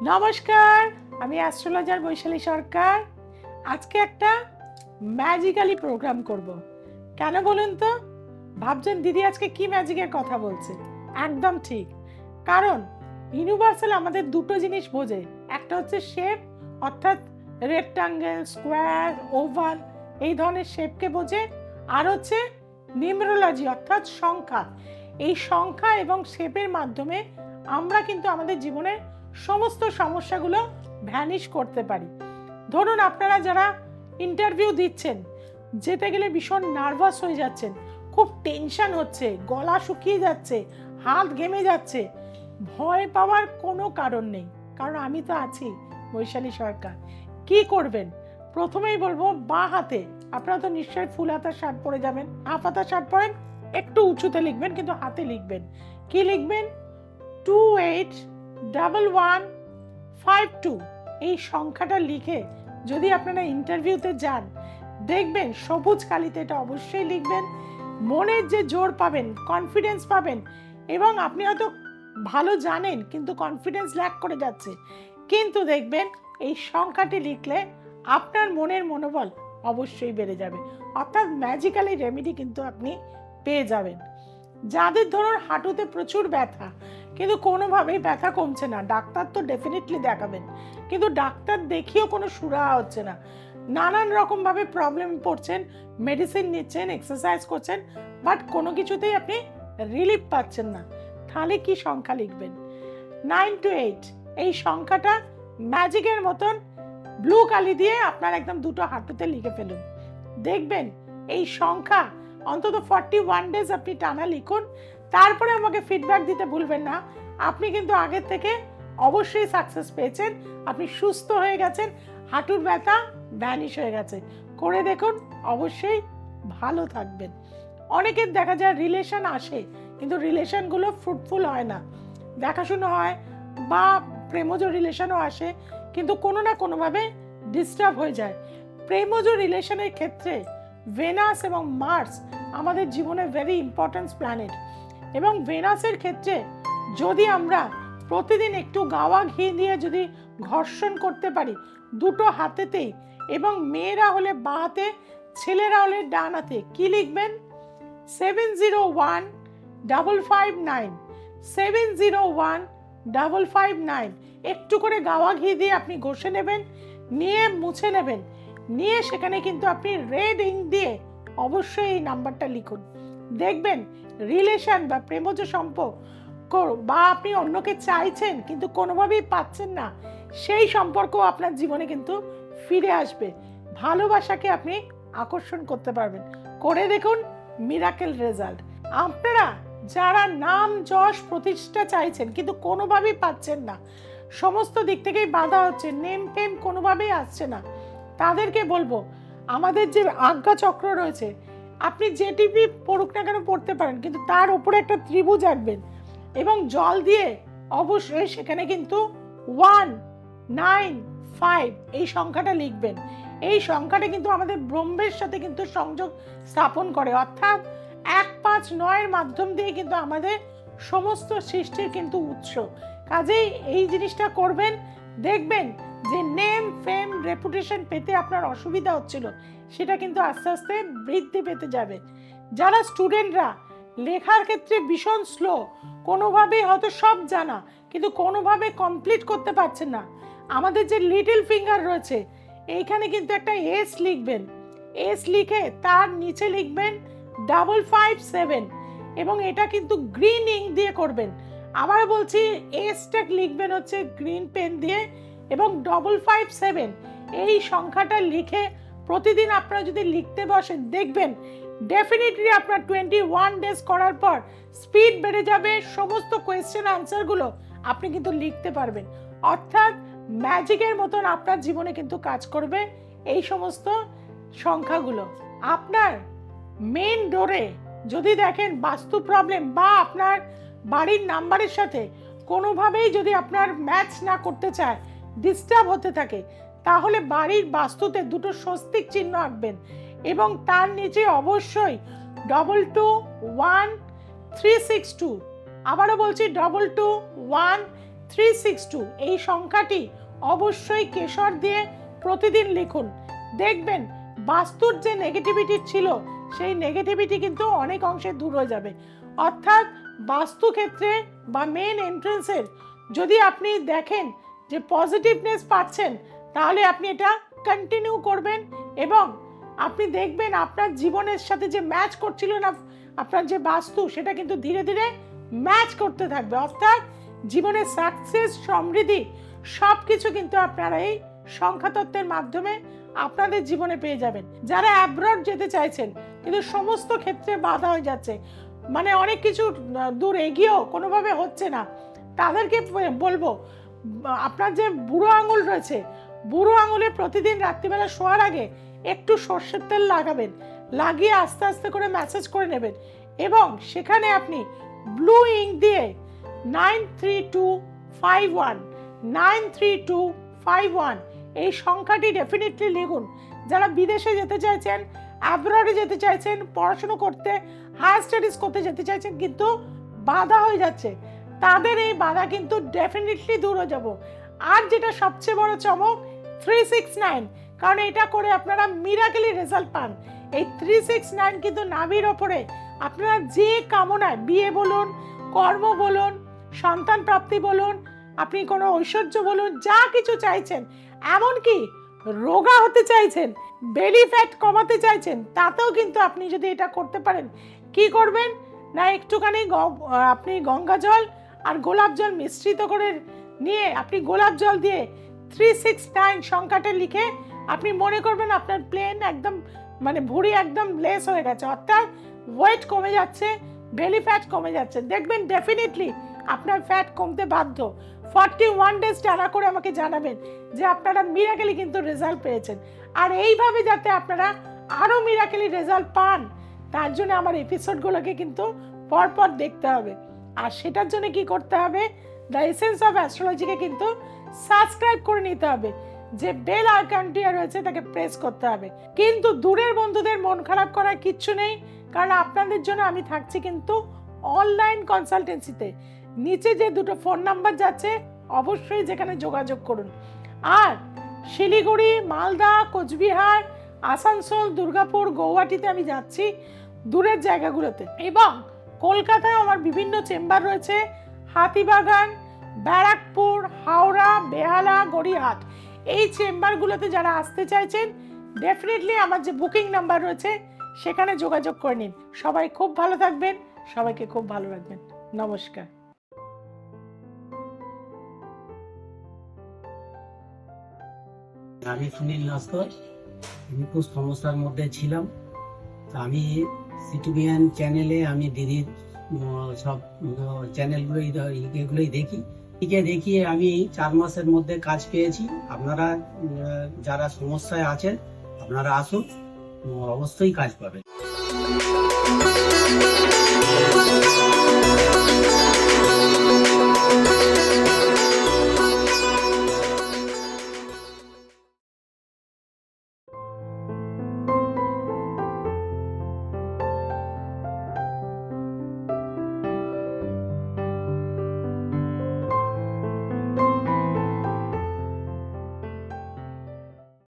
নমস্কার, আমি অ্যাস্ট্রোলজার বৈশালী সরকার। আজকে একটা ম্যাজিক্যালি প্রোগ্রাম করব। কেন বলুন তো? ভাবছেন দিদি আজকে কি ম্যাজিকের কথা বলছে? একদম ঠিক। কারণ ইউনিভার্সাল আমাদের দুটো জিনিস বোঝে। একটা হচ্ছে শেপ, অর্থাৎ রেক্টাঙ্গেল, স্কোয়ার, ওভাল, এই ধরনের শেপকে বোঝে। আর হচ্ছে নিউমেরোলজি, অর্থাৎ সংখ্যা। এই সংখ্যা এবং শেপের মাধ্যমে আমরা কিন্তু আমাদের জীবনের সমস্ত সমস্যাগুলো ভ্যানিশ করতে পারি। ধরুন আপনারা যারা ইন্টারভিউ দিচ্ছেন, যেতে গেলে ভীষণ নার্ভাস হয়ে যাচ্ছেন, খুব টেনশন হচ্ছে, গলা শুকিয়ে যাচ্ছে, হাত ঘেমে যাচ্ছে, ভয় পাওয়ার কোনো কারণ নেই, কারণ আমি তো আছি, বৈশালী সরকার। কি করবেন? প্রথমেই বলবো বাঁ হাতে, আপনারা তো নিশ্চয়ই ফুল হাতা শার্ট পরে যাবেন, হাফ হাতা শার্ট পরেন, একটু উঁচুতে লিখবেন, কিন্তু হাতে লিখবেন। কি লিখবেন? 281152। এই সংখ্যাটা লিখে যদি আপনারা ইন্টারভিউতে যান, দেখবেন সবুজ কালিতে এটা অবশ্যই লিখবেন। মনের যে জোর পাবেন, কনফিডেন্স পাবেন, এবং আপনি হয়তো ভালো জানেন কিন্তু কনফিডেন্স ল্যাক করে যাচ্ছে, কিন্তু দেখবেন এই সংখ্যাটি লিখলে আপনার মনের মনোবল অবশ্যই বেড়ে যাবে। অর্থাৎ ম্যাজিক্যালি রেমেডি কিন্তু আপনি পেয়ে যাবেন। যাদের ধরুন হাঁটুতে প্রচুর ব্যথা, কিন্তু কোনোভাবেই ব্যথা কমছে না, ডাক্তার তো ডেফিনেটলি দেখাবেন, কিন্তু ডাক্তার দেখিয়েও কোনো সুরাহা হচ্ছে না, নানান রকমভাবে প্রবলেম পড়ছেন, মেডিসিন নিচ্ছেন, এক্সারসাইজ করছেন, বাট কোনো কিছুতেই আপনি রিলিফ পাচ্ছেন না, তাহলে কি সংখ্যা লিখবেন? 928। এই সংখ্যাটা ম্যাজিকের মতন ব্লু কালি দিয়ে আপনার একদম দুটো হাঁটুতে লিখে ফেলুন। দেখবেন এই সংখ্যা অন্তত 41 ডেজ আপনি টানা লিখুন। তারপরে আমাকে ফিডব্যাক দিতে ভুলবেন না। আপনি কিন্তু আগের থেকে অবশ্যই সাকসেস পেয়েছেন, আপনি সুস্থ হয়ে গেছেন, হাঁটুর ব্যথা ভ্যানিশ হয়ে গেছে। করে দেখুন, অবশ্যই ভালো থাকবেন। অনেকের দেখা যায় রিলেশন আসে, কিন্তু রিলেশনগুলো ফ্রুটফুল হয় না, দেখাশুনো হয়, বা প্রেমজ রিলেশনও আসে, কিন্তু কোনো না কোনোভাবে ডিস্টার্ব হয়ে যায়। প্রেমজ রিলেশনের ক্ষেত্রে ভেনাস এবং মার্স আমাদের জীবনে ভেরি ইম্পর্টেন্ট প্ল্যানেট, এবং ভেনাসের ক্ষেত্রে যদি আমরা প্রতিদিন একটু গাওয়া ঘি দিয়ে যদি ঘর্ষণ করতে পারি দুটো হাতেতেই, এবং মেয়েরা হলে বাঁ হাতে, ছেলেরা হলে ডান হাতে, কি লিখবেন? 701559, 701559। একটু করে গাওয়া ঘি দিয়ে আপনি ঘষে নেবেন, নিয়ে মুছে নেবেন, নিয়ে সেখানে কিন্তু আপনি রেড ইঙ্ক দিয়ে অবশ্যই এই নাম্বারটা লিখুন। দেখবেন রিলেশন বা প্রেমজ সম্পর্ক, বা আপনি অন্যকে চাইছেন কিন্তু কোনোভাবেই পাচ্ছেন না, সেই সম্পর্ক আপনার জীবনে কিন্তু ফিরে আসবে। ভালোবাসাকে আপনি আকর্ষণ করতে পারবেন। করে দেখুন, মিরাকেল রেজাল্ট। আপনারা যারা নাম যশ প্রতিষ্ঠা চাইছেন কিন্তু কোনোভাবেই পাচ্ছেন না, সমস্ত দিক থেকেই বাধা হচ্ছে, নেম ফেম কোনোভাবেই আসছে না, তাদেরকে বলবো আমাদের যে আজ্ঞা চক্র রয়েছে, আপনি যে টিভি পড়ুক না কেন পড়তে পারেন, কিন্তু তার উপরে একটা ত্রিভুজ আঁকবেন এবং জল দিয়ে অবশ্যই সেখানে কিন্তু 195 এই সংখ্যাটা লিখবেন। এই সংখ্যাটা কিন্তু আমাদের ব্রহ্মের সাথে কিন্তু সংযোগ স্থাপন করে, অর্থাৎ 159 মাধ্যম দিয়ে কিন্তু আমাদের সমস্ত সৃষ্টির কিন্তু উৎস। কাজেই এই জিনিসটা করবেন, দেখবেন যে নেম ফেম রেপুটেশন পেতে আপনার অসুবিধা হচ্ছিল, সেটা কিন্তু আস্তে আস্তে বৃদ্ধি পেতে যাবে। যারা স্টুডেন্টরা লেখার ক্ষেত্রে ভীষণ স্লো, কোনোভাবেই হয়তো সব জানা কিন্তু কোনোভাবে কমপ্লিট করতে পারছেন না, আমাদের যে লিটল ফিঙ্গার রয়েছে এইখানে কিন্তু একটা এস লিখবেন, এস লিখে তার নিচে লিখবেন 557, এবং এটা কিন্তু গ্রিন ইঙ্ক দিয়ে করবেন। আবার বলছি, এসটা লিখবেন হচ্ছে গ্রিন পেন দিয়ে, এবং 557 এই সংখ্যাটা লিখে প্রতিদিন আপনারা যদি লিখতে বসেন, দেখবেন ডেফিনেটলি আপনার 21 ডেজ করার পর স্পিড বেড়ে যাবে, সমস্ত কোয়েশ্চেন আনসারগুলো আপনি কিন্তু লিখতে পারবেন। অর্থাৎ ম্যাজিকের মতন আপনার জীবনে কিন্তু কাজ করবে এই সমস্ত সংখ্যাগুলো। আপনার মেইন ডোরে যদি দেখেন বাস্তু প্রবলেম, বা আপনার বাড়ির নাম্বারের সাথে কোনোভাবেই যদি আপনার ম্যাচ না করতে চায়, ডিস্টার্ব হতে থাকে, তাহলে বাড়ির বাস্তুতে দুটো স্বস্তিক চিহ্ন আঁকবেন, এবং তার নিচে অবশ্যই 221 362, আবারও বলছি 221 362 এই সংখ্যাটি অবশ্যই কেশর দিয়ে প্রতিদিন লিখুন। দেখবেন বাস্তুর যে নেগেটিভিটি ছিল সেই নেগেটিভিটি কিন্তু অনেক অংশে দূর হয়ে যাবে। অর্থাৎ বাস্তু ক্ষেত্রে বা মেন এন্ট্রেন্সের যদি আপনি দেখেন যে পজিটিভনেস পাচ্ছেন, তাহলে আপনি এটা কন্টিনিউ করবেন এবং আপনি দেখবেন আপনার জীবনের সাথে যে ম্যাচ করছিল না আপনার যে বাস্তু, সেটা কিন্তু ধীরে ধীরে ম্যাচ করতে থাকবে। অর্থাৎ জীবনের সাকসেস, সমৃদ্ধি সব কিছু কিন্তু আপনারা এই সংখ্যাতত্ত্বের মাধ্যমে আপনাদের জীবনে পেয়ে যাবেন। যারা অ্যাব্রড যেতে চাইছেন কিন্তু সমস্ত ক্ষেত্রে বাধা হয়ে যাচ্ছে, মানে অনেক কিছু দূর এগিয়েও কোনোভাবে হচ্ছে না, তাদেরকে বলবো আপনার যে বুড়ো আঙুল রয়েছে, বুড়ো আঙুলে প্রতিদিন রাত্রিবেলা শোয়ার আগে একটু সর্ষের তেল লাগাবেন, লাগিয়ে আস্তে আস্তে করে ম্যাসেজ করে নেবেন এবং সেখানে আপনি ব্লু ইঙ্ক দিয়ে 93251 এই সংখ্যাটি ডেফিনেটলি লিখুন। যারা বিদেশে যেতে চাইছেন, অ্যাব্রডে যেতে চাইছেন, পড়াশুনো করতে, হায়ার স্টাডিজ করতে যেতে চাইছেন কিন্তু বাধা হয়ে যাচ্ছে, তাদের এই বাধা কিন্তু ডেফিনেটলি দূর হয়ে যাব। আর যেটা সবচেয়ে বড় চমক 369, কারণ এটা করে আপনারা মিরাকেলি রেজাল্ট পান। এই 369 কিন্তু নাভির ওপরে আপনারা যে কামনায়, বিয়ে বলুন, কর্ম বলুন, সন্তান প্রাপ্তি বলুন, আপনি কোনো ঐশ্বর্য বলুন, যা কিছু চাইছেন, এমনকি রোগা হতে চাইছেন, বেলি ফ্যাট কমাতে চাইছেন, তাতেও কিন্তু আপনি যদি এটা করতে পারেন, কি করবেন না একটুখানি আপনি গঙ্গা জল আর গোলাপ জল মিশ্রিত করে নিয়ে আপনি গোলাপ জল দিয়ে 369 সংখ্যাটা লিখে আপনি মনে করবেন আপনার প্লেন একদম মানে ভুঁড়ি একদম লেস হয়ে গেছে, অর্থাৎ ওয়েট কমে যাচ্ছে, বেলি ফ্যাট কমে যাচ্ছে। দেখবেন ডেফিনেটলি আপনার ফ্যাট কমতে বাধ্য। 41 ডেজ টানা করে আমাকে জানাবেন যে আপনারা মিরাকেলি কিন্তু রেজাল্ট পেয়েছেন। আর এইভাবে যাতে আপনারা আরও মিরাকেলি রেজাল্ট পান, তার জন্য আমার এপিসোডগুলোকে কিন্তু পরপর দেখতে হবে। আর সেটার জন্য কি করতে হবে, দ্য এসেন্স অফ অ্যাস্ট্রোলজিকে কিন্তু সাবস্ক্রাইব করে নিতে হবে, যে বেল আইকনটি রয়েছে তাকে প্রেস করতে হবে। কিন্তু দূরের বন্ধুদের মন খারাপ করার কিচ্ছু নেই, কারণ আপনাদের জন্য আমি থাকছি কিন্তু অনলাইন কনসালটেন্সিতে। নিচে যে দুটো ফোন নাম্বার যাচ্ছে অবশ্যই যেখানে যোগাযোগ করুন। আর শিলিগুড়ি, মালদা, কোচবিহার, আসানসোল, দুর্গাপুর, গৌহাটিতে আমি যাচ্ছি দূরের জায়গাগুলোতে, এবং কলকাতায় আমার বিভিন্ন চেম্বার রয়েছে, হাতিবাগান, ব্যারাকপুর, হাওড়া, বেহালা, গড়িয়াহাট। এই চেম্বারগুলোতে যারা আসতে চাইছেন ডেফিনেটলি আমার যে বুকিং নাম্বার রয়েছে সেখানে যোগাযোগ করে নিন। সবাই খুব ভালো থাকবেন, সবাইকে খুব ভালো রাখবেন। নমস্কার। আমি সুনীল নস্কর। আমি খুব সমস্যার মধ্যে ছিলাম, তো আমি সিটিভিএন চ্যানেলে আমি দিদির সব চ্যানেলগুলোই এগুলোই দেখি। দেখিয়ে আমি 4 মাসের মধ্যে কাজ পেয়েছি। আপনারা যারা সমস্যায় আছেন আপনারা আসুন, অবশ্যই কাজ পাবেন।